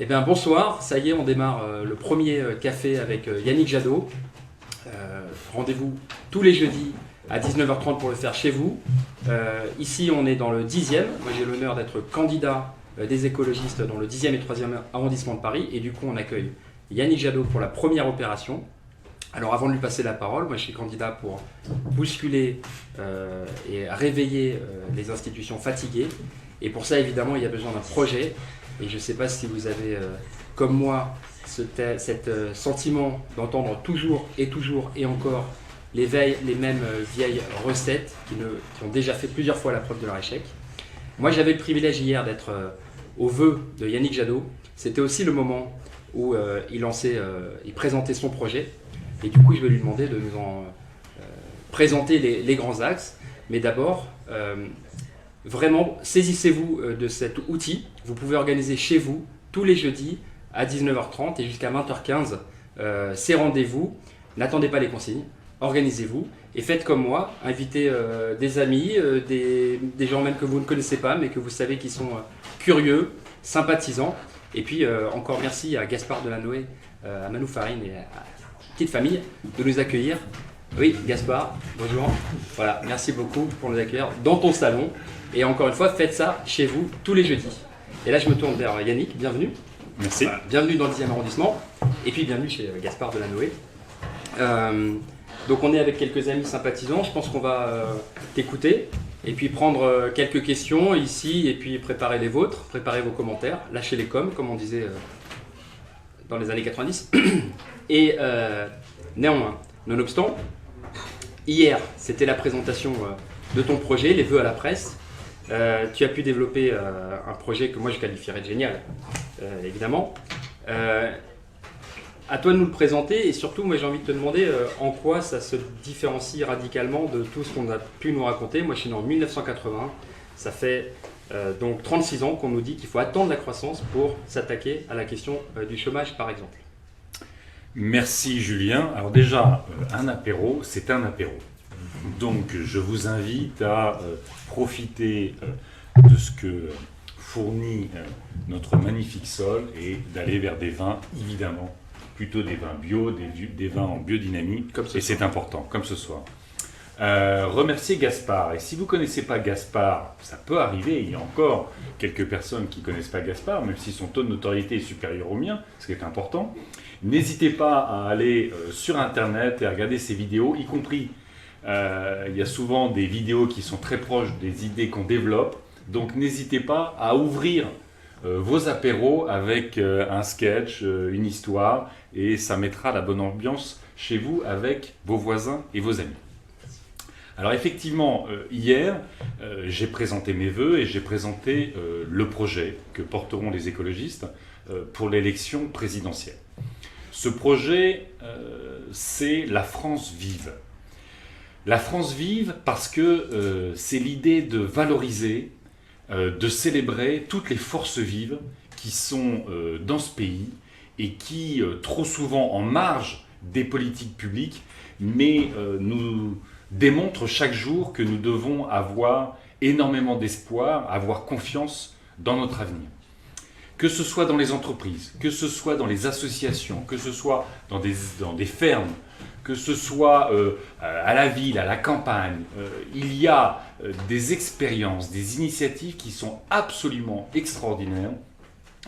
Eh bien bonsoir, ça y est, on démarre le premier café avec Yannick Jadot. Rendez-vous tous les jeudis à 19h30 pour le faire chez vous. Ici on est dans le 10e, moi j'ai l'honneur d'être candidat des écologistes dans le 10e et 3e arrondissement de Paris. Et du coup on accueille Yannick Jadot pour la première opération. Alors avant de lui passer la parole, moi je suis candidat pour bousculer et réveiller les institutions fatiguées. Et pour ça évidemment il y a besoin d'un projet. Et je ne sais pas si vous avez, comme moi, ce sentiment d'entendre toujours et encore les mêmes vieilles recettes qui ont déjà fait plusieurs fois la preuve de leur échec. Moi, j'avais le privilège hier d'être au vœu de Yannick Jadot. C'était aussi le moment où il présentait son projet. Et du coup, je vais lui demander de nous en présenter les grands axes. Mais d'abord, vraiment, saisissez-vous de cet outil. Vous pouvez organiser chez vous, tous les jeudis, à 19h30 et jusqu'à 20h15, ces rendez-vous. N'attendez pas les consignes, organisez-vous et faites comme moi. Invitez des amis, des gens même que vous ne connaissez pas, mais que vous savez qui sont curieux, sympathisants. Et puis, encore merci à Gaspard Delanoë, à Manou Farine et à la petite famille de nous accueillir. Oui, Gaspard, bonjour. Voilà, merci beaucoup pour nous accueillir dans ton salon. Et encore une fois, faites ça chez vous tous les jeudis. Et là, je me tourne vers Yannick, bienvenue. Merci. Bienvenue dans le 10e arrondissement. Et puis, bienvenue chez Gaspard Delanoë. Donc, on est avec quelques amis sympathisants. Je pense qu'on va t'écouter. Et puis, prendre quelques questions ici. Et puis, préparer les vôtres. Préparer vos commentaires. Lâcher les coms, comme on disait dans les années 90. Et néanmoins, nonobstant, hier, c'était la présentation de ton projet, les vœux à la presse. Tu as pu développer un projet que moi je qualifierais de génial, évidemment. À toi de nous le présenter et surtout, moi j'ai envie de te demander en quoi ça se différencie radicalement de tout ce qu'on a pu nous raconter. Moi je suis né en 1980, ça fait donc 36 ans qu'on nous dit qu'il faut attendre la croissance pour s'attaquer à la question du chômage par exemple. Merci Julien. Alors déjà, un apéro, c'est un apéro. Donc je vous invite à profiter de ce que fournit notre magnifique sol et d'aller vers des vins, évidemment, plutôt des vins bio, des vins en biodynamie, et c'est important, comme ce soir. Remercier Gaspard. Et si vous ne connaissez pas Gaspard, ça peut arriver, il y a encore quelques personnes qui ne connaissent pas Gaspard, même si son taux de notoriété est supérieur au mien, ce qui est important. N'hésitez pas à aller sur Internet et à regarder ses vidéos, y compris, il y a souvent des vidéos qui sont très proches des idées qu'on développe. Donc n'hésitez pas à ouvrir vos apéros avec un sketch, une histoire, et ça mettra la bonne ambiance chez vous avec vos voisins et vos amis. Alors effectivement, hier, j'ai présenté mes vœux et j'ai présenté le projet que porteront les écologistes pour l'élection présidentielle. Ce projet, c'est la France vive. La France vive parce que c'est l'idée de valoriser, de célébrer toutes les forces vives qui sont dans ce pays et qui, trop souvent en marge des politiques publiques, mais nous démontrent chaque jour que nous devons avoir énormément d'espoir, avoir confiance dans notre avenir. Que ce soit dans les entreprises, que ce soit dans les associations, que ce soit dans des fermes, que ce soit à la ville, à la campagne, il y a des expériences, des initiatives qui sont absolument extraordinaires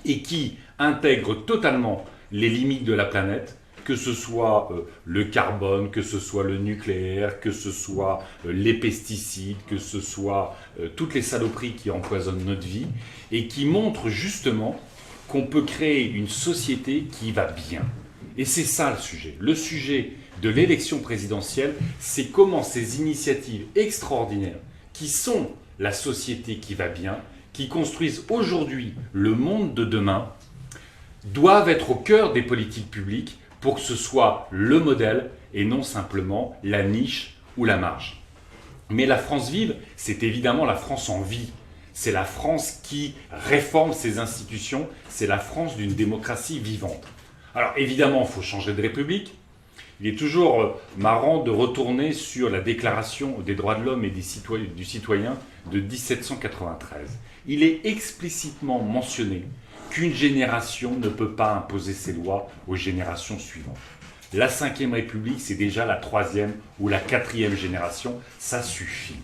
et qui intègrent totalement les limites de la planète, que ce soit le carbone, que ce soit le nucléaire, que ce soit les pesticides, que ce soit toutes les saloperies qui empoisonnent notre vie, et qui montrent justement qu'on peut créer une société qui va bien. Et c'est ça le sujet. Le sujet de l'élection présidentielle, c'est comment ces initiatives extraordinaires, qui sont la société qui va bien, qui construisent aujourd'hui le monde de demain, doivent être au cœur des politiques publiques pour que ce soit le modèle et non simplement la niche ou la marge. Mais la France vive, c'est évidemment la France en vie. C'est la France qui réforme ses institutions, c'est la France d'une démocratie vivante. Alors évidemment, il faut changer de république. Il est toujours marrant de retourner sur la Déclaration des droits de l'homme et du citoyen de 1793. Il est explicitement mentionné qu'une génération ne peut pas imposer ses lois aux générations suivantes. La 5e République, c'est déjà la 3e ou la 4e génération, ça suffit.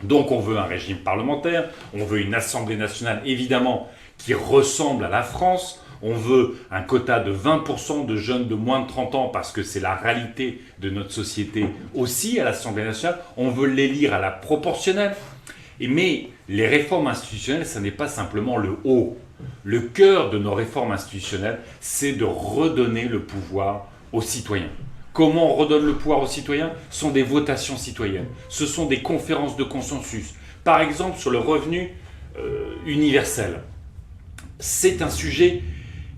Donc on veut un régime parlementaire, on veut une Assemblée nationale évidemment qui ressemble à la France, on veut un quota de 20% de jeunes de moins de 30 ans parce que c'est la réalité de notre société aussi à l'Assemblée nationale, on veut l'élire à la proportionnelle. Mais les réformes institutionnelles, ce n'est pas simplement le haut. Le cœur de nos réformes institutionnelles, c'est de redonner le pouvoir aux citoyens. Comment on redonne le pouvoir aux citoyens? Ce sont des votations citoyennes, ce sont des conférences de consensus. Par exemple, sur le revenu universel. C'est un sujet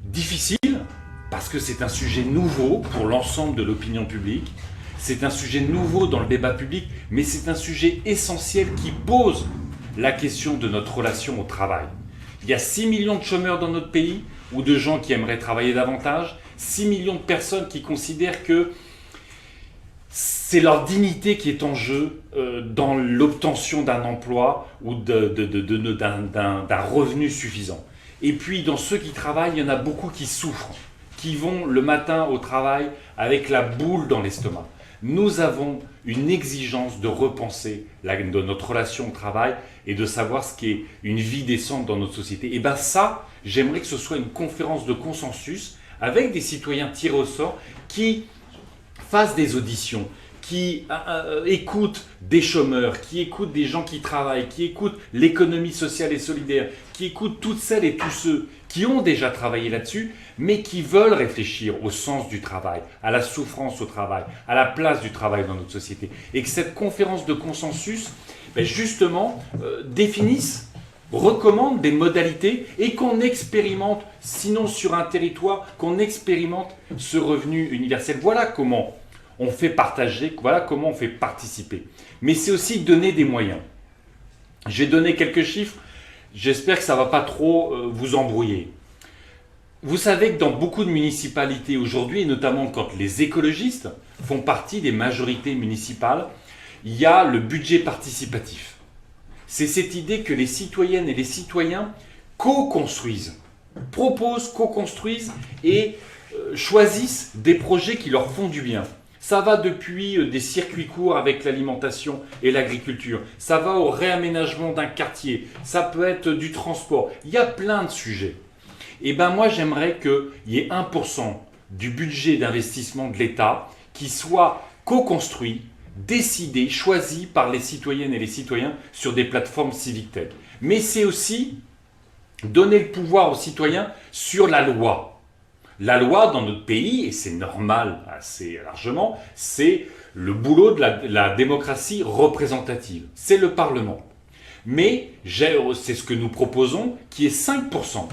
difficile parce que c'est un sujet nouveau pour l'ensemble de l'opinion publique. C'est un sujet nouveau dans le débat public, mais c'est un sujet essentiel qui pose la question de notre relation au travail. Il y a 6 millions de chômeurs dans notre pays, ou de gens qui aimeraient travailler davantage, 6 millions de personnes qui considèrent que c'est leur dignité qui est en jeu dans l'obtention d'un emploi ou d'un revenu suffisant. Et puis dans ceux qui travaillent, il y en a beaucoup qui souffrent, qui vont le matin au travail avec la boule dans l'estomac. Nous avons une exigence de repenser de notre relation au travail et de savoir ce qu'est une vie décente dans notre société. Et bien ça, j'aimerais que ce soit une conférence de consensus avec des citoyens tirés au sort qui fassent des auditions, qui écoutent des chômeurs, qui écoutent des gens qui travaillent, qui écoutent l'économie sociale et solidaire, qui écoutent toutes celles et tous ceux qui ont déjà travaillé là-dessus, mais qui veulent réfléchir au sens du travail, à la souffrance au travail, à la place du travail dans notre société. Et que cette conférence de consensus, justement, définisse, recommande des modalités et qu'on expérimente, sinon sur un territoire, qu'on expérimente ce revenu universel. Voilà comment on fait partager, voilà comment on fait participer. Mais c'est aussi donner des moyens. J'ai donné quelques chiffres, j'espère que ça ne va pas trop vous embrouiller. Vous savez que dans beaucoup de municipalités aujourd'hui, et notamment quand les écologistes font partie des majorités municipales, il y a le budget participatif. C'est cette idée que les citoyennes et les citoyens co-construisent, proposent, co-construisent et choisissent des projets qui leur font du bien. Ça va depuis des circuits courts avec l'alimentation et l'agriculture, ça va au réaménagement d'un quartier, ça peut être du transport, il y a plein de sujets. Et bien moi j'aimerais qu'il y ait 1% du budget d'investissement de l'État qui soit co-construit, décidé, choisi par les citoyennes et les citoyens sur des plateformes civic tech. Mais c'est aussi donner le pouvoir aux citoyens sur la loi. La loi dans notre pays, et c'est normal assez largement, c'est le boulot de la démocratie représentative. C'est le Parlement. Mais c'est ce que nous proposons, qui est 5%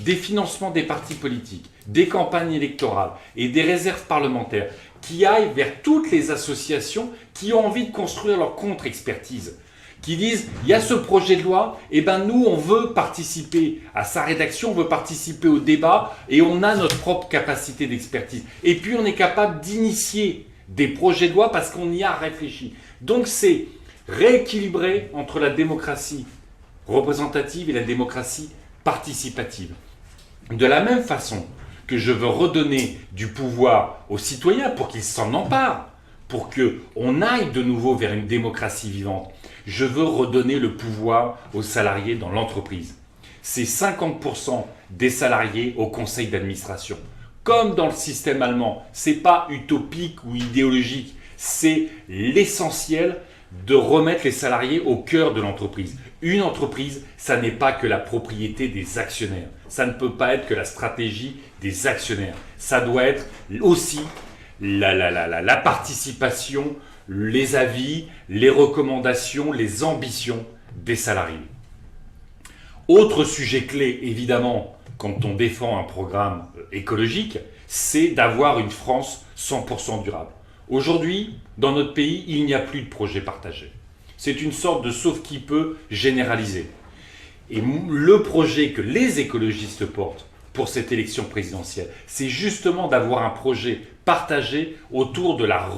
des financements des partis politiques, des campagnes électorales et des réserves parlementaires qui aillent vers toutes les associations qui ont envie de construire leur contre-expertise, qui disent il y a ce projet de loi, et ben nous on veut participer à sa rédaction, on veut participer au débat et on a notre propre capacité d'expertise. Et puis on est capable d'initier des projets de loi parce qu'on y a réfléchi. Donc c'est rééquilibrer entre la démocratie représentative et la démocratie participative. De la même façon que je veux redonner du pouvoir aux citoyens pour qu'ils s'en emparent, pour qu'on aille de nouveau vers une démocratie vivante, je veux redonner le pouvoir aux salariés dans l'entreprise. C'est 50% des salariés au conseil d'administration. Comme dans le système allemand, ce n'est pas utopique ou idéologique, c'est l'essentiel de remettre les salariés au cœur de l'entreprise. Une entreprise, ça n'est pas que la propriété des actionnaires. Ça ne peut pas être que la stratégie des actionnaires. Ça doit être aussi la participation, les avis, les recommandations, les ambitions des salariés. Autre sujet clé, évidemment, quand on défend un programme écologique, c'est d'avoir une France 100% durable. Aujourd'hui, dans notre pays, il n'y a plus de projet partagé. C'est une sorte de sauve-qui-peut généralisé. Et le projet que les écologistes portent pour cette élection présidentielle, c'est justement d'avoir un projet partagé autour de la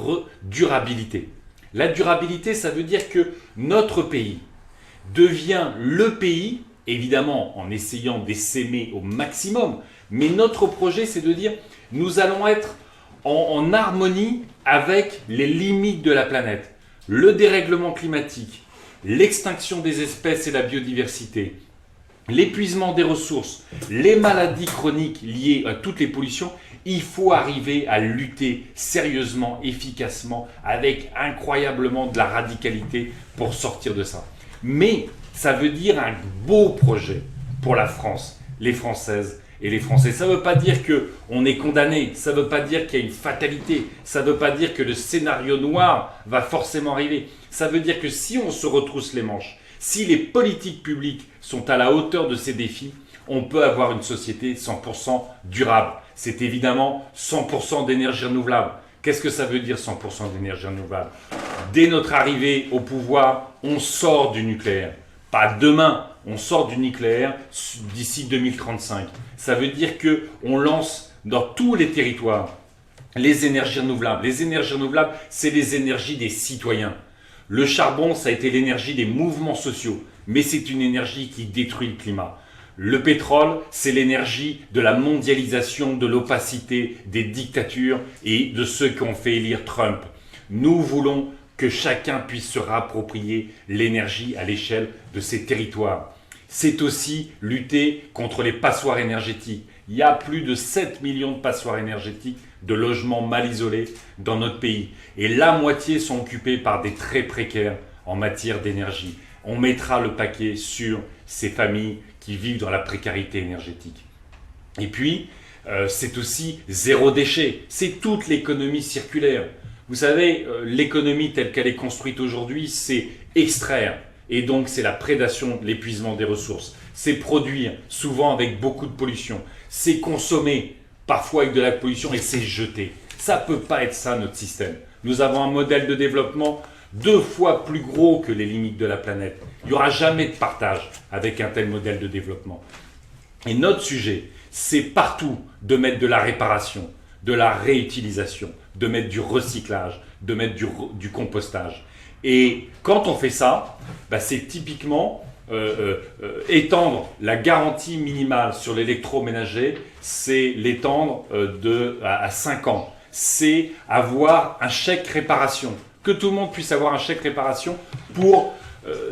durabilité. La durabilité, ça veut dire que notre pays devient le pays évidemment en essayant d'essaimer au maximum, mais notre projet c'est de dire nous allons être en harmonie avec les limites de la planète, le dérèglement climatique, l'extinction des espèces et la biodiversité, l'épuisement des ressources, les maladies chroniques liées à toutes les pollutions. Il faut arriver à lutter sérieusement, efficacement, avec incroyablement de la radicalité pour sortir de ça. Mais ça veut dire un beau projet pour la France, les Françaises et les Français. Ça ne veut pas dire qu'on est condamné, ça ne veut pas dire qu'il y a une fatalité, ça ne veut pas dire que le scénario noir va forcément arriver. Ça veut dire que si on se retrousse les manches, si les politiques publiques sont à la hauteur de ces défis, on peut avoir une société 100% durable. C'est évidemment 100% d'énergie renouvelable. Qu'est-ce que ça veut dire 100% d'énergie renouvelable? Dès notre arrivée au pouvoir, on sort du nucléaire. Pas demain, on sort du nucléaire d'ici 2035. Ça veut dire qu'on lance dans tous les territoires les énergies renouvelables. Les énergies renouvelables, c'est les énergies des citoyens. Le charbon, ça a été l'énergie des mouvements sociaux, mais c'est une énergie qui détruit le climat. Le pétrole, c'est l'énergie de la mondialisation, de l'opacité, des dictatures et de ceux qui ont fait élire Trump. Nous voulons que chacun puisse se réapproprier l'énergie à l'échelle de ses territoires. C'est aussi lutter contre les passoires énergétiques. Il y a plus de 7 millions de passoires énergétiques, de logements mal isolés dans notre pays. Et la moitié sont occupés par des très précaires en matière d'énergie. On mettra le paquet sur ces familles qui vivent dans la précarité énergétique. Et puis, c'est aussi zéro déchet. C'est toute l'économie circulaire. Vous savez, l'économie telle qu'elle est construite aujourd'hui, c'est extraire. Et donc, c'est la prédation, l'épuisement des ressources. C'est produire, souvent avec beaucoup de pollution. C'est consommer, parfois avec de la pollution, et c'est jeter. Ça ne peut pas être ça, notre système. Nous avons un modèle de développement 2 fois plus gros que les limites de la planète. Il n'y aura jamais de partage avec un tel modèle de développement. Et notre sujet, c'est partout de mettre de la réparation, de la réutilisation, de mettre du recyclage, de mettre du compostage. Et quand on fait ça, c'est typiquement étendre la garantie minimale sur l'électroménager, c'est l'étendre à 5 ans. C'est avoir un chèque réparation. Que tout le monde puisse avoir un chèque réparation pour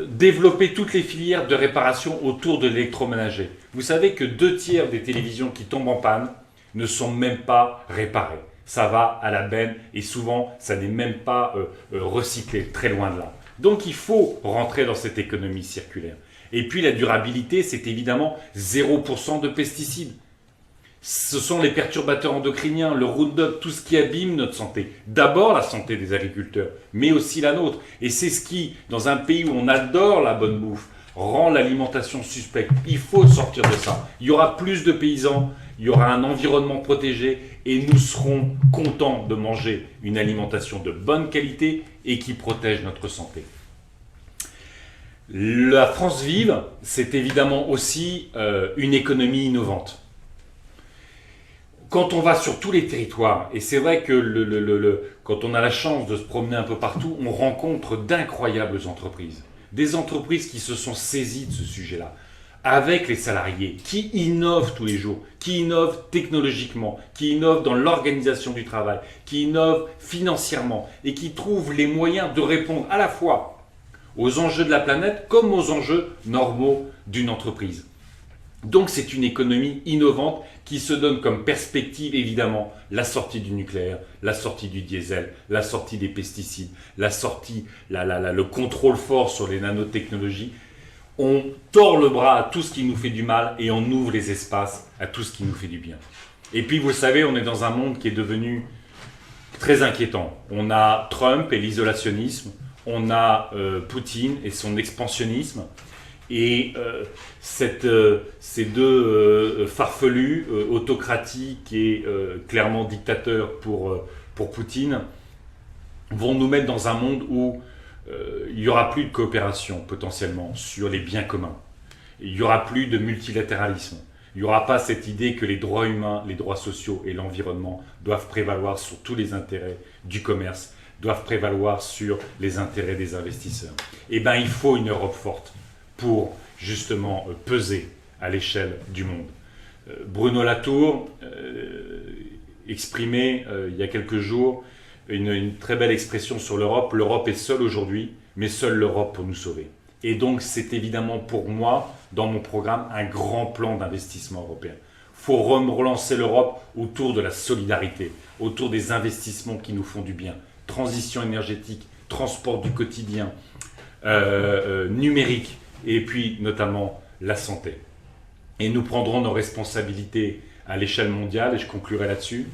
développer toutes les filières de réparation autour de l'électroménager. Vous savez que 2 tiers des télévisions qui tombent en panne ne sont même pas réparées. Ça va à la benne et souvent ça n'est même pas recyclé, très loin de là. Donc il faut rentrer dans cette économie circulaire. Et puis la durabilité, c'est évidemment 0% de pesticides. Ce sont les perturbateurs endocriniens, le Roundup, tout ce qui abîme notre santé. D'abord la santé des agriculteurs, mais aussi la nôtre. Et c'est ce qui, dans un pays où on adore la bonne bouffe, rend l'alimentation suspecte. Il faut sortir de ça. Il y aura plus de paysans, il y aura un environnement protégé et nous serons contents de manger une alimentation de bonne qualité et qui protège notre santé. La France vive, c'est évidemment aussi une économie innovante. Quand on va sur tous les territoires, et c'est vrai que quand on a la chance de se promener un peu partout, on rencontre d'incroyables entreprises. Des entreprises qui se sont saisies de ce sujet-là, avec les salariés, qui innovent tous les jours, qui innovent technologiquement, qui innovent dans l'organisation du travail, qui innovent financièrement, et qui trouvent les moyens de répondre à la fois aux enjeux de la planète comme aux enjeux normaux d'une entreprise. Donc c'est une économie innovante qui se donne comme perspective évidemment la sortie du nucléaire, la sortie du diesel, la sortie des pesticides, la sortie, le contrôle fort sur les nanotechnologies. On tord le bras à tout ce qui nous fait du mal et on ouvre les espaces à tout ce qui nous fait du bien. Et puis vous le savez, on est dans un monde qui est devenu très inquiétant. On a Trump et l'isolationnisme, on a Poutine et son expansionnisme. Et ces deux farfelus, autocratiques et clairement dictateurs pour Poutine, vont nous mettre dans un monde où il n'y aura plus de coopération potentiellement sur les biens communs. Il n'y aura plus de multilatéralisme. Il n'y aura pas cette idée que les droits humains, les droits sociaux et l'environnement doivent prévaloir sur tous les intérêts du commerce, doivent prévaloir sur les intérêts des investisseurs. Eh bien, il faut une Europe forte. pour justement peser à l'échelle du monde. Bruno Latour exprimait il y a quelques jours une très belle expression sur l'Europe. L'Europe est seule aujourd'hui, mais seule l'Europe pour nous sauver. Et donc c'est évidemment pour moi, dans mon programme, un grand plan d'investissement européen. Il faut relancer l'Europe autour de la solidarité, autour des investissements qui nous font du bien. Transition énergétique, transport du quotidien, numérique, et puis notamment la santé. Et nous prendrons nos responsabilités à l'échelle mondiale, et je conclurai là-dessus.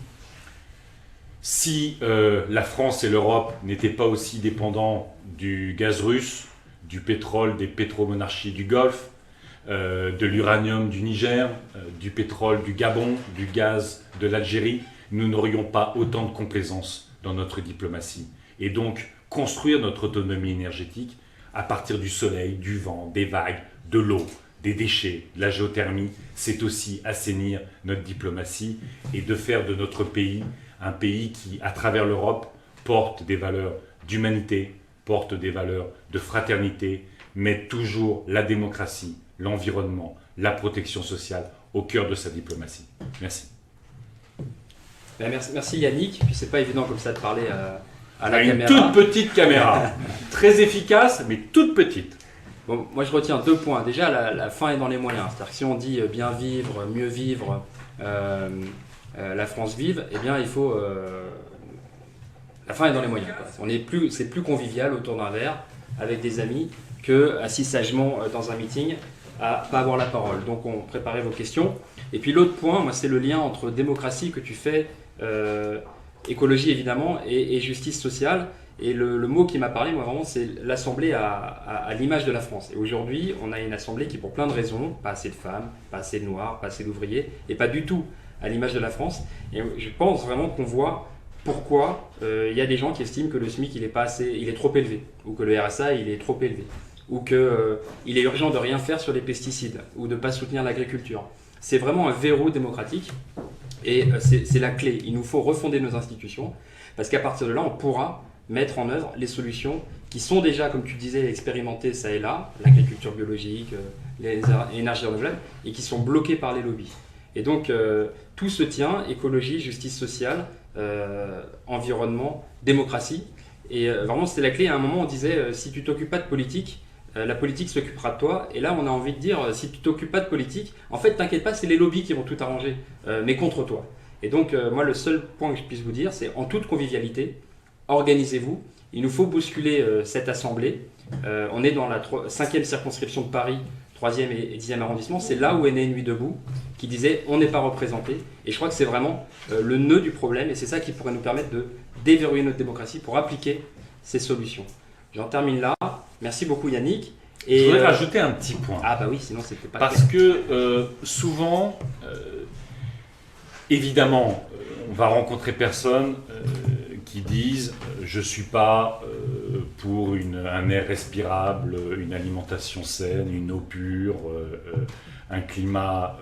Si la France et l'Europe n'étaient pas aussi dépendants du gaz russe, du pétrole des pétromonarchies du Golfe, de l'uranium du Niger, du pétrole du Gabon, du gaz de l'Algérie, nous n'aurions pas autant de complaisance dans notre diplomatie. Et donc, construire notre autonomie énergétique à partir du soleil, du vent, des vagues, de l'eau, des déchets, de la géothermie, c'est aussi assainir notre diplomatie et de faire de notre pays un pays qui, à travers l'Europe, porte des valeurs d'humanité, porte des valeurs de fraternité, met toujours la démocratie, l'environnement, la protection sociale au cœur de sa diplomatie. Merci. Merci Yannick, puis c'est pas évident comme ça de parler à la caméra. Une toute petite caméra, très efficace, mais toute petite. Bon, moi je retiens 2 points. Déjà, la fin est dans les moyens. C'est-à-dire que si on dit bien vivre, mieux vivre, la France vive, eh bien il faut... la fin est dans les moyens. C'est plus convivial autour d'un verre avec des amis que assis sagement dans un meeting à pas avoir la parole. Donc on préparait vos questions. Et puis l'autre point, moi, c'est le lien entre démocratie que tu fais, écologie évidemment, et justice sociale. Et le mot qui m'a parlé, moi vraiment, c'est l'Assemblée à l'image de la France. Et aujourd'hui, on a une Assemblée qui, pour plein de raisons, pas assez de femmes, pas assez de noirs, pas assez d'ouvriers, et pas du tout à l'image de la France. Et je pense vraiment qu'on voit pourquoi il y a des gens qui estiment que le SMIC il est trop élevé, ou que le RSA il est trop élevé, ou qu'il est urgent de rien faire sur les pesticides, ou de ne pas soutenir l'agriculture. C'est vraiment un verrou démocratique, et c'est la clé. Il nous faut refonder nos institutions, parce qu'à partir de là, on pourra mettre en œuvre les solutions qui sont déjà, comme tu disais, expérimentées ça et là, l'agriculture biologique, les énergies renouvelables, et qui sont bloquées par les lobbies. Et donc, tout se tient, écologie, justice sociale, environnement, démocratie. Et vraiment, c'était la clé. À un moment, on disait, si tu ne t'occupes pas de politique, la politique s'occupera de toi. Et là, on a envie de dire, si tu ne t'occupes pas de politique, en fait, t'inquiète pas, c'est les lobbies qui vont tout arranger, mais contre toi. Et donc, moi, le seul point que je puisse vous dire, c'est en toute convivialité, organisez-vous. Il nous faut bousculer cette assemblée. On est dans la 5e circonscription de Paris, 3e et 10e arrondissement. C'est là où est née Nuit debout, qui disait on n'est pas représenté. Et je crois que c'est vraiment le nœud du problème. Et c'est ça qui pourrait nous permettre de déverrouiller notre démocratie pour appliquer ces solutions. J'en termine là. Merci beaucoup Yannick. Et je voudrais rajouter un petit point. Ah bah oui, sinon c'était pas parce clair. Que souvent, évidemment, on va rencontrer personne qui disent je ne suis pas pour un air respirable, une alimentation saine, une eau pure, un climat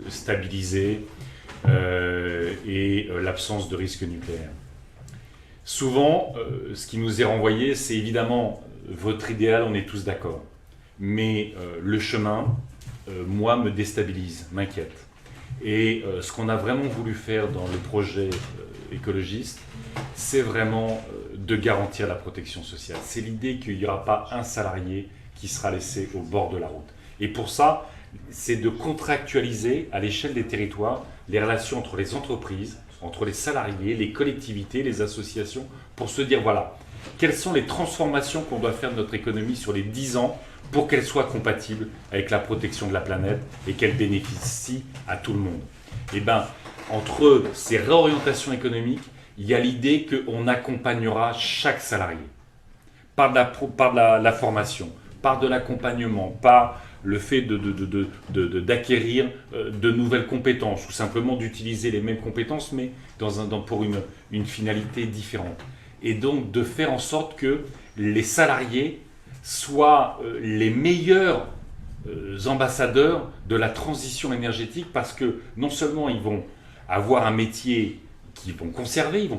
stabilisé et l'absence de risque nucléaire. Souvent, ce qui nous est renvoyé, c'est évidemment votre idéal, on est tous d'accord. Mais le chemin, moi, me déstabilise, m'inquiète. Et ce qu'on a vraiment voulu faire dans le projet écologiste, c'est vraiment de garantir la protection sociale. C'est l'idée qu'il n'y aura pas un salarié qui sera laissé au bord de la route. Et pour ça, c'est de contractualiser à l'échelle des territoires les relations entre les entreprises, entre les salariés, les collectivités, les associations, pour se dire voilà, quelles sont les transformations qu'on doit faire de notre économie sur les 10 ans pour qu'elle soit compatible avec la protection de la planète et qu'elle bénéficie à tout le monde. Et bien, entre ces réorientations économiques, il y a l'idée qu'on accompagnera chaque salarié par de la formation, par de l'accompagnement, par le fait d'acquérir de nouvelles compétences ou simplement d'utiliser les mêmes compétences mais pour une finalité différente. Et donc de faire en sorte que les salariés soient les meilleurs ambassadeurs de la transition énergétique parce que non seulement ils vont avoir un métier qu'ils vont conserver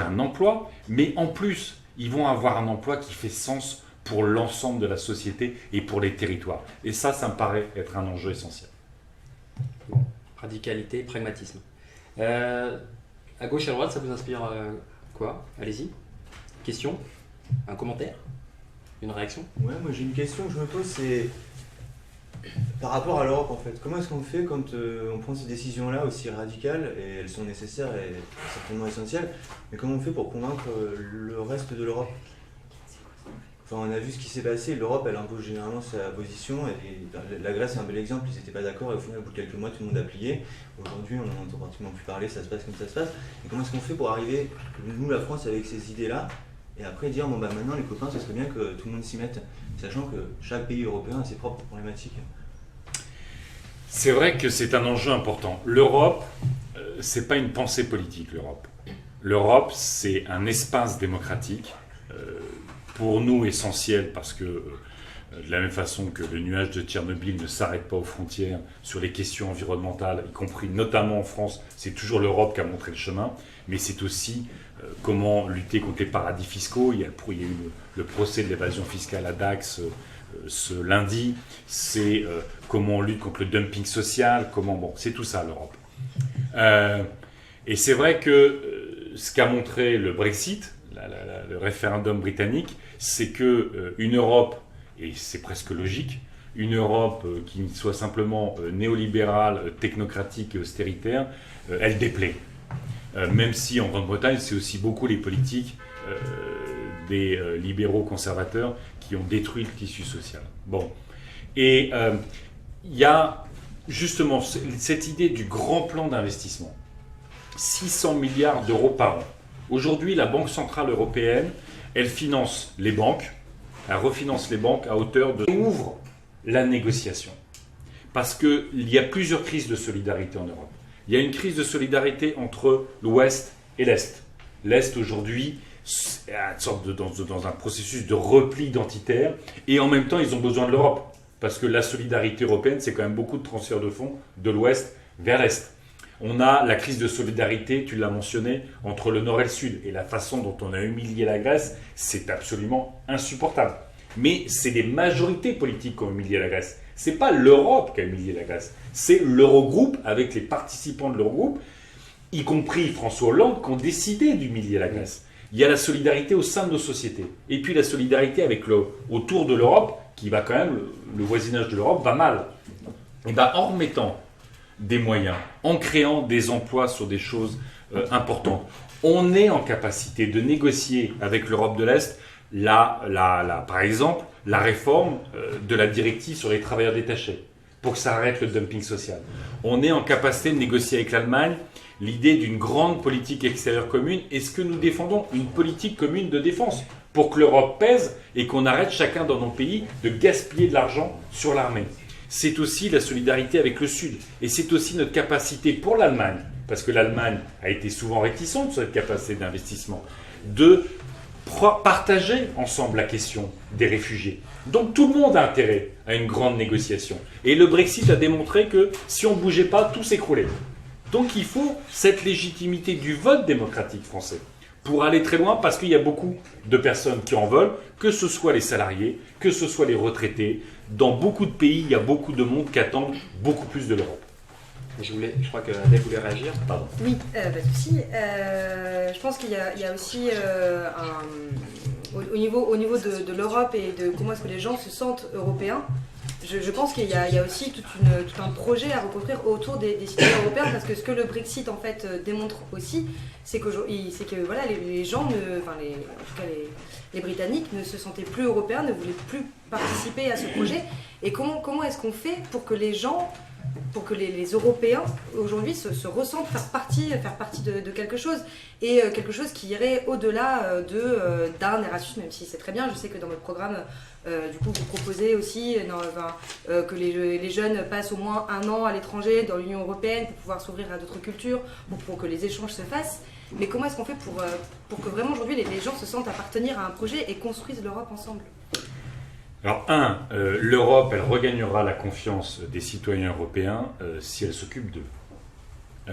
un emploi, mais en plus ils vont avoir un emploi qui fait sens pour l'ensemble de la société et pour les territoires. Et ça me paraît être un enjeu essentiel. Bon, radicalité, pragmatisme. À gauche et à droite, ça vous inspire quoi? Allez-y. Question? Un commentaire? Une réaction? Ouais, moi j'ai une question que je me pose, c'est par rapport à l'Europe en fait. Comment est-ce qu'on fait quand on prend ces décisions-là aussi radicales, et elles sont nécessaires et certainement essentielles, mais comment on fait pour convaincre le reste de l'Europe? Enfin, on a vu ce qui s'est passé, l'Europe elle impose généralement sa position, et la Grèce est un bel exemple, ils n'étaient pas d'accord, et au final au bout de quelques mois tout le monde a plié. Aujourd'hui on n'en entend pratiquement plus parler, ça se passe comme ça se passe. Et comment est-ce qu'on fait pour arriver, nous la France, avec ces idées-là, et après dire bon bah maintenant les copains, ce serait bien que tout le monde s'y mette, sachant que chaque pays européen a ses propres problématiques. C'est vrai que c'est un enjeu important. L'Europe, c'est pas une pensée politique, l'Europe. L'Europe, c'est un espace démocratique, pour nous essentiel, parce que de la même façon que le nuage de Tchernobyl ne s'arrête pas aux frontières sur les questions environnementales, y compris notamment en France, c'est toujours l'Europe qui a montré le chemin, mais c'est aussi comment lutter contre les paradis fiscaux. Il y a eu le procès de l'évasion fiscale à Dax ce lundi, c'est comment on lutte contre le dumping social, c'est tout ça l'Europe. Et c'est vrai que ce qu'a montré le Brexit, le référendum britannique, c'est que une Europe, et c'est presque logique, une Europe qui soit simplement néolibérale, technocratique et austéritaire, elle déplaît. Même si en Grande-Bretagne, c'est aussi beaucoup les politiques des libéraux conservateurs qui ont détruit le tissu social. Bon. Et il y a justement cette idée du grand plan d'investissement. 600 milliards d'euros par an. Aujourd'hui, la Banque Centrale Européenne, elle finance les banques, elle refinance les banques à hauteur de... ouvre la négociation. Parce qu'il y a plusieurs crises de solidarité en Europe. Il y a une crise de solidarité entre l'Ouest et l'Est. L'Est, aujourd'hui, est dans un processus de repli identitaire, et en même temps, ils ont besoin de l'Europe. Parce que la solidarité européenne, c'est quand même beaucoup de transferts de fonds de l'Ouest vers l'Est. On a la crise de solidarité, tu l'as mentionné, entre le Nord et le Sud. Et la façon dont on a humilié la Grèce, c'est absolument insupportable. Mais c'est les majorités politiques qui ont humilié la Grèce. Ce n'est pas l'Europe qui a humilié la Grèce. C'est l'Eurogroupe, avec les participants de l'Eurogroupe, y compris François Hollande, qui ont décidé d'humilier la Grèce. Il y a la solidarité au sein de nos sociétés. Et puis la solidarité autour de l'Europe, qui va quand même, le voisinage de l'Europe va mal. Et bien en remettant des moyens, en créant des emplois sur des choses importantes, on est en capacité de négocier avec l'Europe de l'Est, par exemple, la réforme de la directive sur les travailleurs détachés, pour que ça arrête le dumping social. On est en capacité de négocier avec l'Allemagne l'idée d'une grande politique extérieure commune. Est-ce que nous défendons une politique commune de défense pour que l'Europe pèse et qu'on arrête chacun dans nos pays de gaspiller de l'argent sur l'armée? C'est aussi la solidarité avec le Sud. Et c'est aussi notre capacité pour l'Allemagne, parce que l'Allemagne a été souvent réticente sur cette capacité d'investissement, de partager ensemble la question des réfugiés. Donc tout le monde a intérêt à une grande négociation. Et le Brexit a démontré que si on ne bougeait pas, tout s'écroulait. Donc il faut cette légitimité du vote démocratique français pour aller très loin, parce qu'il y a beaucoup de personnes qui en veulent, que ce soit les salariés, que ce soit les retraités. Dans beaucoup de pays, il y a beaucoup de monde qui attendent beaucoup plus de l'Europe. Je crois que Adèle voulait réagir. Pardon. Oui, pas de souci. Je pense qu'il y a aussi au niveau de l'Europe et de comment est-ce que les gens se sentent européens. Je pense qu'il y a aussi tout un projet à reconstruire autour des citoyens européens, parce que ce que le Brexit en fait démontre aussi, c'est que voilà, les gens, en tout cas les Britanniques, ne se sentaient plus européens, ne voulaient plus participer à ce projet. Et comment est-ce qu'on fait pour que les gens, pour que les Européens aujourd'hui se ressentent faire partie de quelque chose, et quelque chose qui irait au-delà d'un Erasmus, même si c'est très bien. Je sais que dans votre programme, du coup, vous proposez aussi que les jeunes passent au moins 1 an à l'étranger dans l'Union européenne pour pouvoir s'ouvrir à d'autres cultures, pour que les échanges se fassent. Mais comment est-ce qu'on fait pour que vraiment aujourd'hui les gens se sentent appartenir à un projet et construisent l'Europe ensemble ? Alors, l'Europe, elle regagnera la confiance des citoyens européens si elle s'occupe d'eux.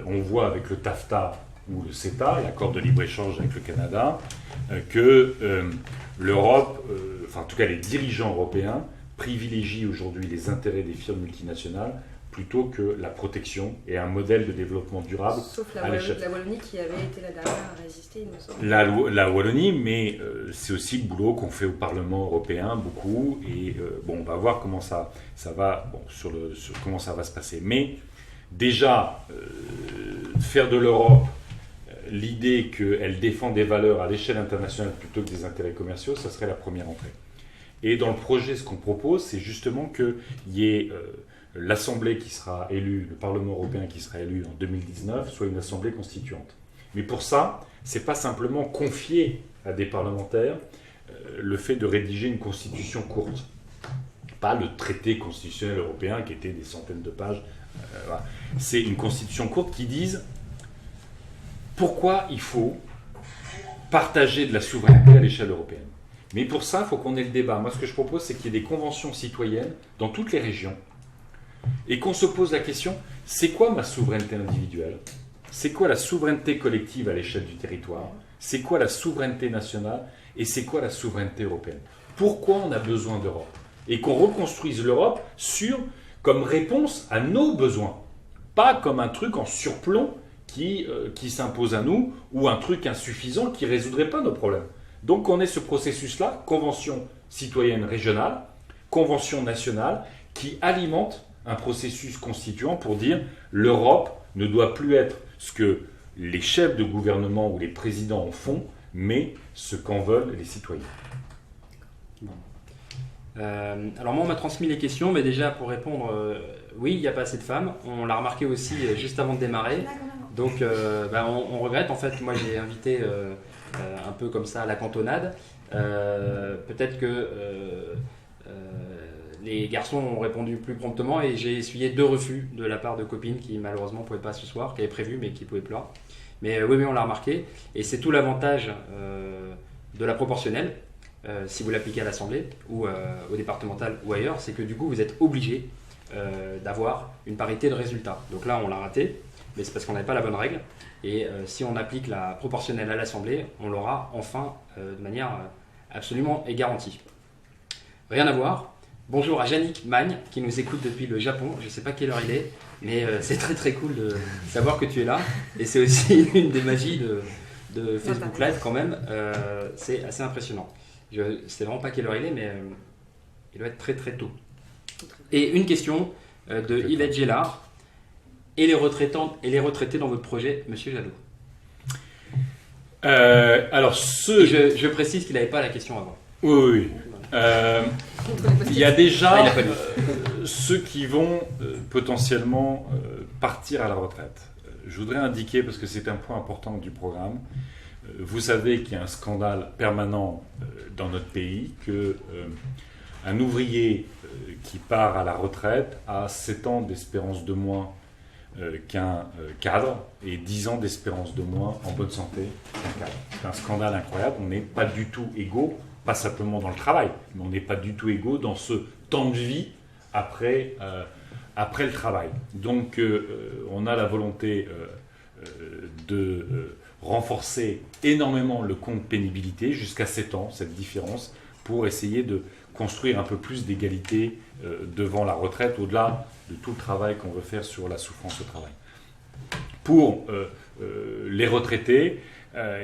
On voit avec le TAFTA ou le CETA, l'accord de libre-échange avec le Canada, que l'Europe enfin en tout cas les dirigeants européens, privilégient aujourd'hui les intérêts des firmes multinationales plutôt que la protection et un modèle de développement durable. Sauf à l'échelle. la Wallonie qui avait été la dernière à résister, il me semble. La Wallonie, mais c'est aussi le boulot qu'on fait au Parlement européen, beaucoup, et bon, on va voir comment ça va, bon, sur comment ça va se passer. Mais déjà, faire de l'Europe l'idée qu'elle défend des valeurs à l'échelle internationale plutôt que des intérêts commerciaux, ça serait la première entrée. Et dans le projet, ce qu'on propose, c'est justement qu'il y ait l'Assemblée qui sera élue, le Parlement européen qui sera élu en 2019, soit une Assemblée constituante. Mais pour ça, c'est pas simplement confier à des parlementaires le fait de rédiger une constitution courte. Pas le traité constitutionnel européen qui était des centaines de pages. Voilà. C'est une constitution courte qui dise pourquoi il faut partager de la souveraineté à l'échelle européenne. Mais pour ça, il faut qu'on ait le débat. Moi, ce que je propose, c'est qu'il y ait des conventions citoyennes dans toutes les régions et qu'on se pose la question, c'est quoi ma souveraineté individuelle ? C'est quoi la souveraineté collective à l'échelle du territoire ? C'est quoi la souveraineté nationale ? Et c'est quoi la souveraineté européenne ? Pourquoi on a besoin d'Europe ? Et qu'on reconstruise l'Europe comme réponse à nos besoins. Pas comme un truc en surplomb qui s'impose à nous ou un truc insuffisant qui ne résoudrait pas nos problèmes. Donc on est ce processus-là, convention citoyenne régionale, convention nationale, qui alimente un processus constituant pour dire l'Europe ne doit plus être ce que les chefs de gouvernement ou les présidents en font, mais ce qu'en veulent les citoyens. Bon. Alors moi on m'a transmis les questions, mais déjà pour répondre, oui il n'y a pas assez de femmes, on l'a remarqué aussi juste avant de démarrer, donc on regrette, en fait moi j'ai invité un peu comme ça à la cantonade, peut-être que les garçons ont répondu plus promptement et j'ai essuyé 2 refus de la part de copines qui malheureusement ne pouvaient pas ce soir, qui avaient prévu mais qui ne pouvaient plus là. Mais oui, on l'a remarqué et c'est tout l'avantage de la proportionnelle, si vous l'appliquez à l'Assemblée ou au départemental ou ailleurs, c'est que du coup vous êtes obligé d'avoir une parité de résultats. Donc là on l'a raté, mais c'est parce qu'on n'avait pas la bonne règle et si on applique la proportionnelle à l'Assemblée, on l'aura enfin de manière absolument et garantie. Rien à voir. Bonjour à Yannick Magne qui nous écoute depuis le Japon. Je ne sais pas quelle heure il est, mais c'est très très cool de savoir que tu es là. Et c'est aussi une des magies de Facebook Live quand même. C'est assez impressionnant. Je ne sais vraiment pas quelle heure il est, mais il doit être très très tôt. Et une question de Yvette Gellard. Et les retraités dans votre projet, Monsieur Jadot. Je précise qu'il n'avait pas la question avant. Oui. Il y a déjà ceux qui vont potentiellement partir à la retraite. Je voudrais indiquer, parce que c'est un point important du programme, vous savez qu'il y a un scandale permanent dans notre pays, qu'un ouvrier qui part à la retraite a 7 ans d'espérance de moins qu'un cadre et 10 ans d'espérance de moins en bonne santé qu'un cadre. C'est un scandale incroyable, on n'est pas du tout égaux. Pas simplement dans le travail, mais on n'est pas du tout égaux dans ce temps de vie après le travail. Donc on a la volonté de renforcer énormément le compte pénibilité jusqu'à 7 ans, cette différence, pour essayer de construire un peu plus d'égalité devant la retraite, au-delà de tout le travail qu'on veut faire sur la souffrance au travail. Pour les retraités,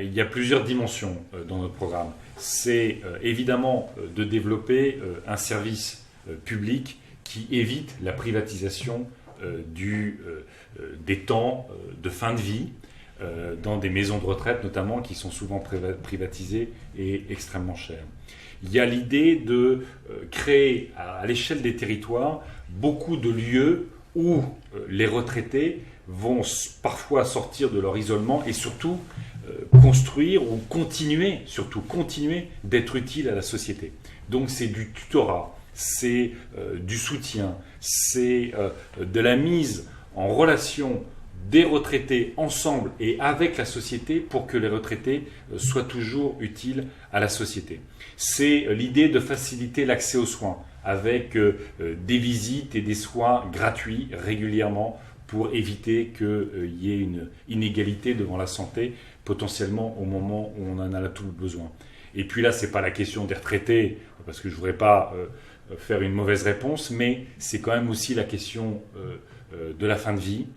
il y a plusieurs dimensions dans notre programme. C'est évidemment de développer un service public qui évite la privatisation des temps de fin de vie dans des maisons de retraite notamment qui sont souvent privatisées et extrêmement chères. Il y a l'idée de créer à l'échelle des territoires beaucoup de lieux où les retraités vont parfois sortir de leur isolement et surtout construire ou continuer d'être utiles à la société. Donc c'est du tutorat, c'est du soutien, c'est de la mise en relation des retraités ensemble et avec la société pour que les retraités soient toujours utiles à la société. C'est l'idée de faciliter l'accès aux soins avec des visites et des soins gratuits régulièrement pour éviter qu'il y ait une inégalité devant la santé potentiellement au moment où on en a tout besoin. Et puis là, c'est pas la question des retraités, parce que je voudrais pas faire une mauvaise réponse, mais c'est quand même aussi la question de la fin de vie.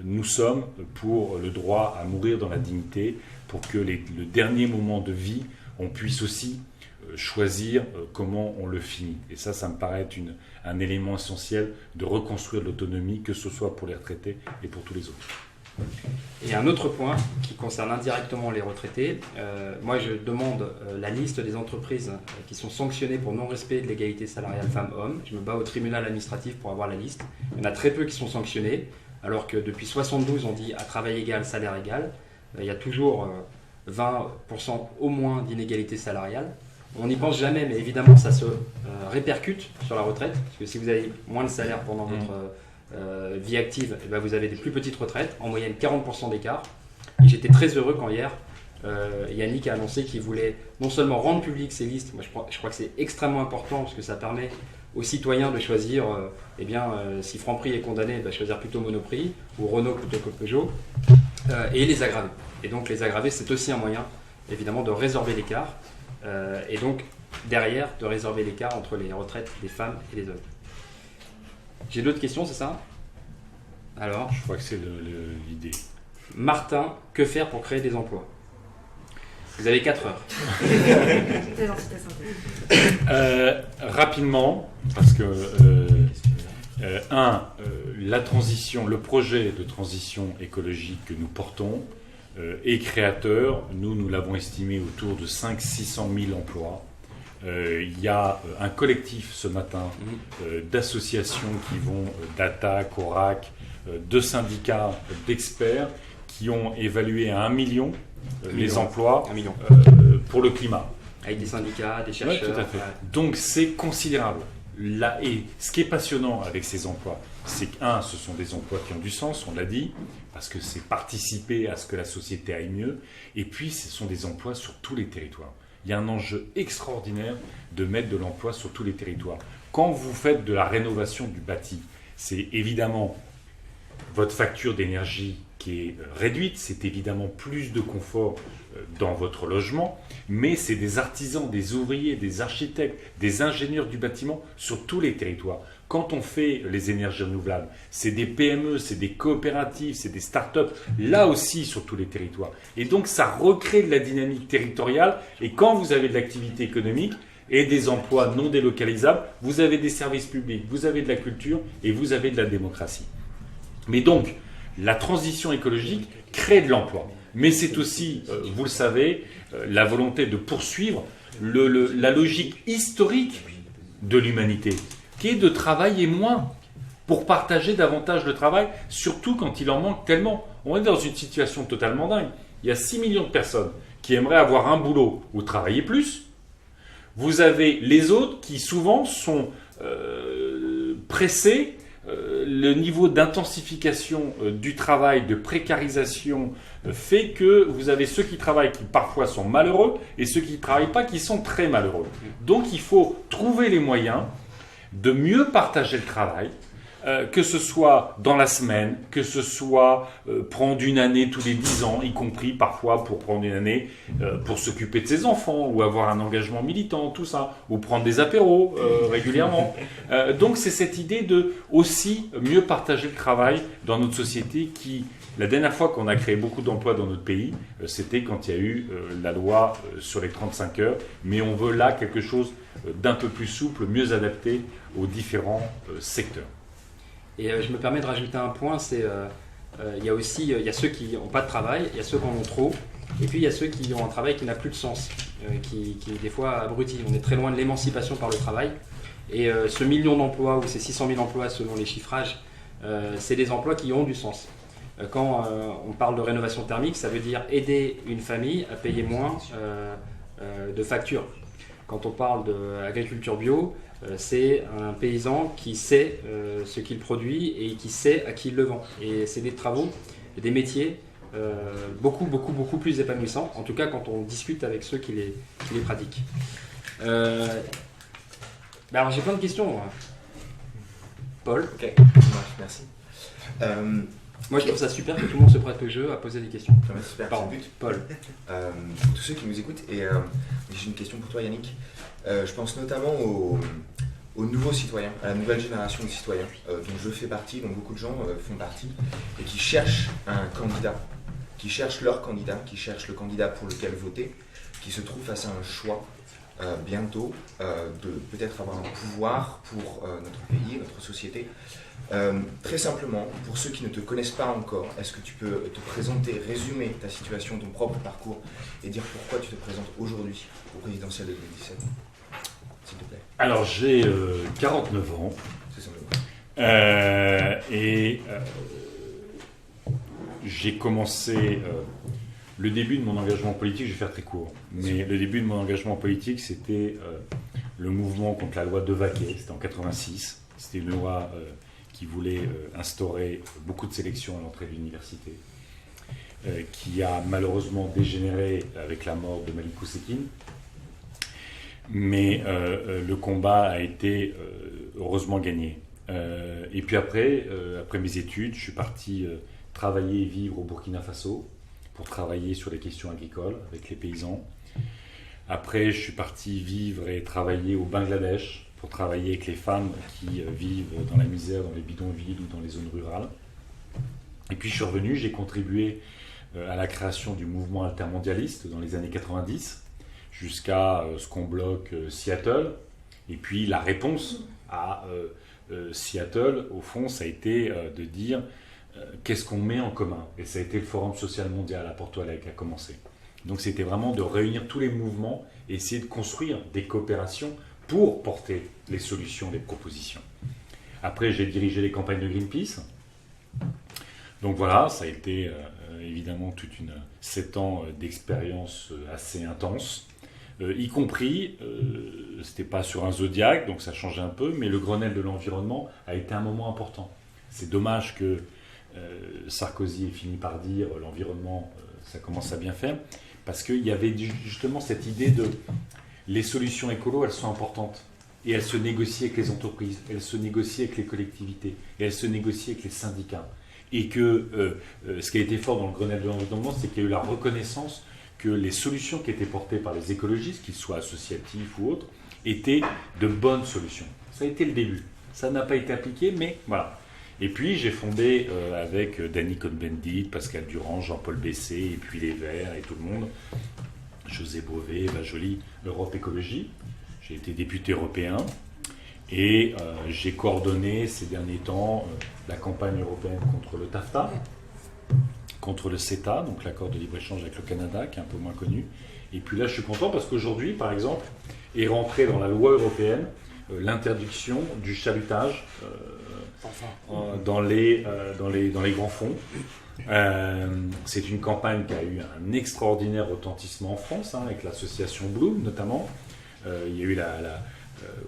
Nous sommes pour le droit à mourir dans la dignité, pour que le dernier moment de vie, on puisse aussi choisir comment on le finit. Et ça me paraît être un élément essentiel de reconstruire l'autonomie, que ce soit pour les retraités et pour tous les autres. Et un autre point qui concerne indirectement les retraités, moi je demande la liste des entreprises qui sont sanctionnées pour non-respect de l'égalité salariale femmes-hommes. Je me bats au tribunal administratif pour avoir la liste. Il y en a très peu qui sont sanctionnés, alors que depuis 72 on dit à travail égal, salaire égal. Il y a toujours 20% au moins d'inégalité salariale. On n'y pense jamais, mais évidemment ça se répercute sur la retraite, parce que si vous avez moins de salaire pendant votre vie active, et ben vous avez des plus petites retraites, en moyenne 40% d'écart. Et j'étais très heureux quand hier, Yannick a annoncé qu'il voulait non seulement rendre public ces listes, moi je crois que c'est extrêmement important, parce que ça permet aux citoyens de choisir, si Franprix est condamné, choisir plutôt Monoprix, ou Renault plutôt que Peugeot, et les aggraver. Et donc les aggraver, c'est aussi un moyen, évidemment, de résorber l'écart, et donc derrière, de résorber l'écart entre les retraites des femmes et des hommes. J'ai d'autres questions, c'est ça? Alors, je crois que c'est l'idée. Martin, que faire pour créer des emplois? Vous avez 4 heures. Rapidement, parce que la transition, le projet de transition écologique que nous portons est créateur. Nous l'avons estimé autour de 500-600 000 emplois. Il y a un collectif ce matin d'associations qui vont d'ATA, CORAC, de syndicats, d'experts qui ont évalué à 1 million les emplois pour le climat. Avec des syndicats, des chercheurs. Ouais, tout à fait. Donc c'est considérable. Et ce qui est passionnant avec ces emplois, c'est que, ce sont des emplois qui ont du sens, on l'a dit, parce que c'est participer à ce que la société aille mieux. Et puis, ce sont des emplois sur tous les territoires. Il y a un enjeu extraordinaire de mettre de l'emploi sur tous les territoires. Quand vous faites de la rénovation du bâti, c'est évidemment votre facture d'énergie qui est réduite, c'est évidemment plus de confort dans votre logement, mais c'est des artisans, des ouvriers, des architectes, des ingénieurs du bâtiment sur tous les territoires. Quand on fait les énergies renouvelables, c'est des PME, c'est des coopératives, c'est des start-up, là aussi sur tous les territoires. Et donc ça recrée de la dynamique territoriale, et quand vous avez de l'activité économique et des emplois non délocalisables, vous avez des services publics, vous avez de la culture et vous avez de la démocratie. Mais donc, la transition écologique crée de l'emploi. Mais c'est aussi, vous le savez, la volonté de poursuivre la logique historique de l'humanité, qui est de travailler moins pour partager davantage le travail, surtout quand il en manque tellement. On est dans une situation totalement dingue. Il y a 6 millions de personnes qui aimeraient avoir un boulot ou travailler plus. Vous avez les autres qui souvent sont pressés. Le niveau d'intensification du travail, de précarisation fait que vous avez ceux qui travaillent qui parfois sont malheureux et ceux qui ne travaillent pas qui sont très malheureux. Donc il faut trouver les moyens de mieux partager le travail, que ce soit dans la semaine, que ce soit prendre une année tous les 10 ans, y compris parfois pour prendre une année pour s'occuper de ses enfants ou avoir un engagement militant, tout ça, ou prendre des apéros régulièrement. Donc c'est cette idée de aussi mieux partager le travail dans notre société qui, la dernière fois qu'on a créé beaucoup d'emplois dans notre pays, c'était quand il y a eu la loi sur les 35 heures, mais on veut là quelque chose d'un peu plus souple, mieux adapté aux différents secteurs. Et je me permets de rajouter un point, c'est il y a ceux qui n'ont pas de travail, il y a ceux qui en ont trop, et puis il y a ceux qui ont un travail qui n'a plus de sens, qui des fois abrutit. On est très loin de l'émancipation par le travail. Et ce million d'emplois, ou ces 600 000 emplois selon les chiffrages, c'est des emplois qui ont du sens. Quand on parle de rénovation thermique, ça veut dire aider une famille à payer moins de factures. Quand on parle d'agriculture bio, c'est un paysan qui sait ce qu'il produit et qui sait à qui il le vend. Et c'est des travaux, des métiers beaucoup plus épanouissants, en tout cas quand on discute avec ceux qui les pratiquent. Alors j'ai plein de questions. Paul. Ok, merci. Moi, je trouve ça super que tout le monde se prête au jeu à poser des questions. Ouais, super, Pardon, c'est le but. Paul. Pour tous ceux qui nous écoutent, et j'ai une question pour toi Yannick. Je pense notamment aux nouveaux citoyens, à la nouvelle génération de citoyens dont je fais partie, dont beaucoup de gens font partie, et qui cherchent un candidat, qui cherchent leur candidat, qui cherchent le candidat pour lequel voter, qui se trouvent face à un choix bientôt de peut-être avoir un pouvoir pour notre pays, notre société. Très simplement, pour ceux qui ne te connaissent pas encore, est-ce que tu peux te présenter, résumer ta situation, ton propre parcours et dire pourquoi tu te présentes aujourd'hui au présidentiel de 2017, s'il te plaît. Alors j'ai 49 ans C'est simplement. J'ai commencé le début de mon engagement politique, je vais faire très court, mais le début de mon engagement politique c'était le mouvement contre la loi Devaquet, c'était en 86, c'était une loi qui voulait instaurer beaucoup de sélections à l'entrée de l'université, qui a malheureusement dégénéré avec la mort de Malik Oussekine. Mais le combat a été heureusement gagné. Et puis après mes études, je suis parti travailler et vivre au Burkina Faso pour travailler sur les questions agricoles avec les paysans. Après, je suis parti vivre et travailler au Bangladesh pour travailler avec les femmes qui vivent dans la misère, dans les bidonvilles ou dans les zones rurales. Et puis je suis revenu, j'ai contribué à la création du mouvement altermondialiste dans les années 90, jusqu'à ce qu'on bloque Seattle. Et puis la réponse à Seattle, au fond, ça a été de dire qu'est-ce qu'on met en commun. Et ça a été le Forum social mondial à Porto Alegre qui a commencé. Donc c'était vraiment de réunir tous les mouvements et essayer de construire des coopérations pour porter les solutions, les propositions. Après, j'ai dirigé les campagnes de Greenpeace. Donc voilà, ça a été évidemment 7 ans d'expérience assez intense, y compris, c'était pas sur un zodiaque, donc ça changeait un peu, mais le Grenelle de l'environnement a été un moment important. C'est dommage que Sarkozy ait fini par dire l'environnement, ça commence à bien faire, parce qu'il y avait justement cette idée de les solutions écolo, elles sont importantes. Et elles se négocient avec les entreprises, elles se négocient avec les collectivités, et elles se négocient avec les syndicats. Et que ce qui a été fort dans le Grenelle de l'environnement, c'est qu'il y a eu la reconnaissance que les solutions qui étaient portées par les écologistes, qu'ils soient associatifs ou autres, étaient de bonnes solutions. Ça a été le début. Ça n'a pas été appliqué, mais voilà. Et puis j'ai fondé avec Danny Cohn-Bendit, Pascal Durand, Jean-Paul Bessé, et puis les Verts et tout le monde, José Bové, Eva Joly, Europe Écologie. J'ai été député européen et j'ai coordonné ces derniers temps la campagne européenne contre le TAFTA, contre le CETA, donc l'accord de libre-échange avec le Canada, qui est un peu moins connu. Et puis là, je suis content parce qu'aujourd'hui, par exemple, est rentré dans la loi européenne l'interdiction du chalutage dans les grands fonds. C'est une campagne qui a eu un extraordinaire retentissement en France, avec l'association Bloom notamment. Il y a eu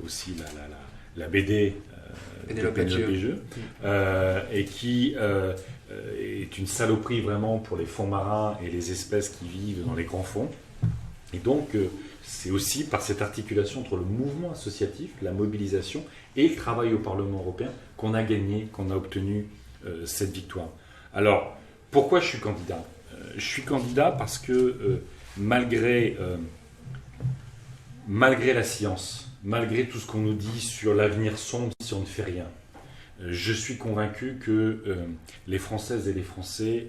aussi la BD de Pénélope Jeux, et qui est une saloperie vraiment pour les fonds marins et les espèces qui vivent dans les grands fonds. Et donc, c'est aussi par cette articulation entre le mouvement associatif, la mobilisation et le travail au Parlement européen qu'on a gagné, qu'on a obtenu cette victoire. Alors, pourquoi je suis candidat ? Je suis candidat parce que malgré la science, malgré tout ce qu'on nous dit sur l'avenir sombre si on ne fait rien, je suis convaincu que les Françaises et les Français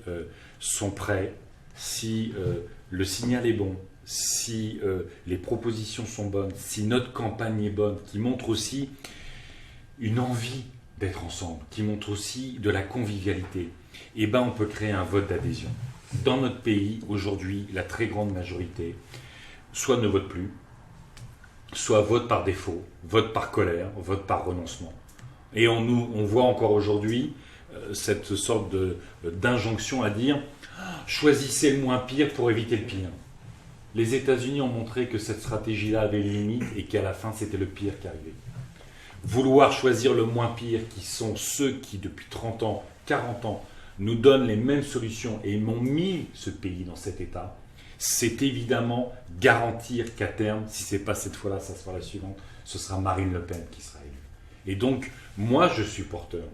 sont prêts, si le signal est bon, si les propositions sont bonnes, si notre campagne est bonne, qui montre aussi une envie d'être ensemble, qui montre aussi de la convivialité, eh ben on peut créer un vote d'adhésion. Dans notre pays, aujourd'hui, la très grande majorité, soit ne vote plus, soit vote par défaut, vote par colère, vote par renoncement. Et on voit encore aujourd'hui cette sorte d'injonction à dire « choisissez le moins pire pour éviter le pire ». Les États-Unis ont montré que cette stratégie-là avait une limite et qu'à la fin, c'était le pire qui arrivait. Vouloir choisir le moins pire, qui sont ceux qui, depuis 30 ans, 40 ans, nous donnent les mêmes solutions et m'ont mis ce pays dans cet état, c'est évidemment garantir qu'à terme, si ce n'est pas cette fois-là, ça sera la suivante, ce sera Marine Le Pen qui sera élue. Et donc, moi, je suis porteur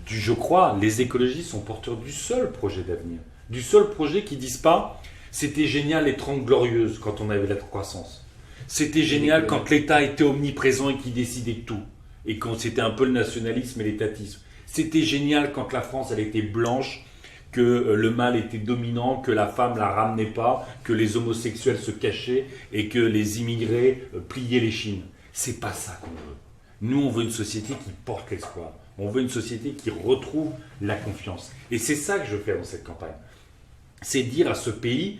je crois, les écologistes sont porteurs du seul projet d'avenir. Du seul projet qui ne disent pas c'était génial les 30 glorieuses quand on avait la croissance. C'était génial quand l'État était omniprésent et qu'il décidait de tout. Et quand c'était un peu le nationalisme et l'étatisme. C'était génial quand la France elle était blanche, que le mâle était dominant, que la femme la ramenait pas, que les homosexuels se cachaient et que les immigrés pliaient les chines. C'est pas ça qu'on veut. Nous, on veut une société qui porte l'espoir. On veut une société qui retrouve la confiance. Et c'est ça que je fais dans cette campagne. C'est dire à ce pays,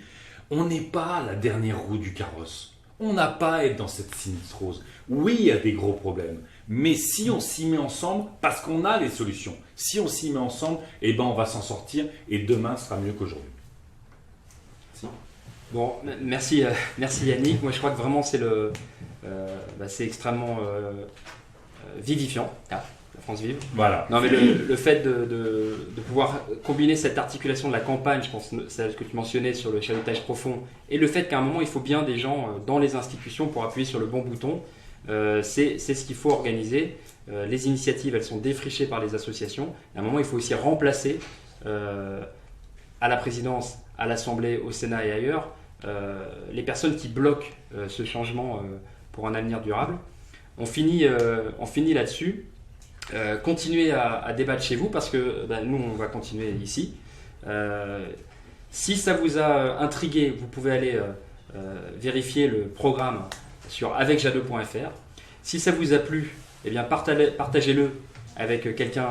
on n'est pas la dernière roue du carrosse. On n'a pas à être dans cette sinistrose. Oui, il y a des gros problèmes. Mais si on s'y met ensemble, parce qu'on a les solutions, si on s'y met ensemble, eh ben on va s'en sortir et demain sera mieux qu'aujourd'hui. Bon, merci Yannick. Moi, je crois que vraiment c'est c'est extrêmement vivifiant. Ah, la France vive. Voilà. Non, mais le fait de pouvoir combiner cette articulation de la campagne, je pense, c'est ce que tu mentionnais sur le chalutage profond, et le fait qu'à un moment, il faut bien des gens dans les institutions pour appuyer sur le bon bouton, c'est ce qu'il faut organiser. Les initiatives, elles sont défrichées par les associations. À un moment, il faut aussi remplacer à la présidence, à l'Assemblée, au Sénat et ailleurs, les personnes qui bloquent ce changement pour un avenir durable. On finit là-dessus. Continuez à débattre chez vous parce que nous, on va continuer ici. Si ça vous a intrigué, vous pouvez aller vérifier le programme sur avecjadot.fr. Si ça vous a plu, eh bien partagez-le avec quelqu'un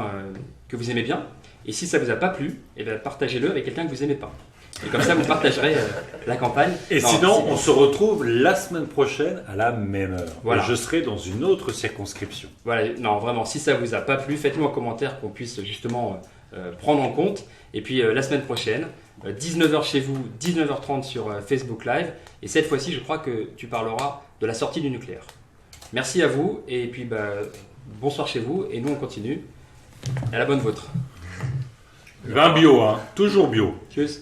que vous aimez bien. Et si ça ne vous a pas plu, eh bien partagez-le avec quelqu'un que vous n'aimez pas. Et comme ça, vous partagerez la campagne. Sinon, on se retrouve la semaine prochaine à la même heure. Voilà. Et je serai dans une autre circonscription. Voilà, non, vraiment, si ça ne vous a pas plu, faites-nous un commentaire qu'on puisse justement prendre en compte. Et puis la semaine prochaine, 19h chez vous, 19h30 sur Facebook Live. Et cette fois-ci, je crois que tu parleras de la sortie du nucléaire. Merci à vous. Et puis, bonsoir chez vous. Et nous, on continue. À la bonne vôtre. Vin bio, hein. Toujours bio. Tchuss.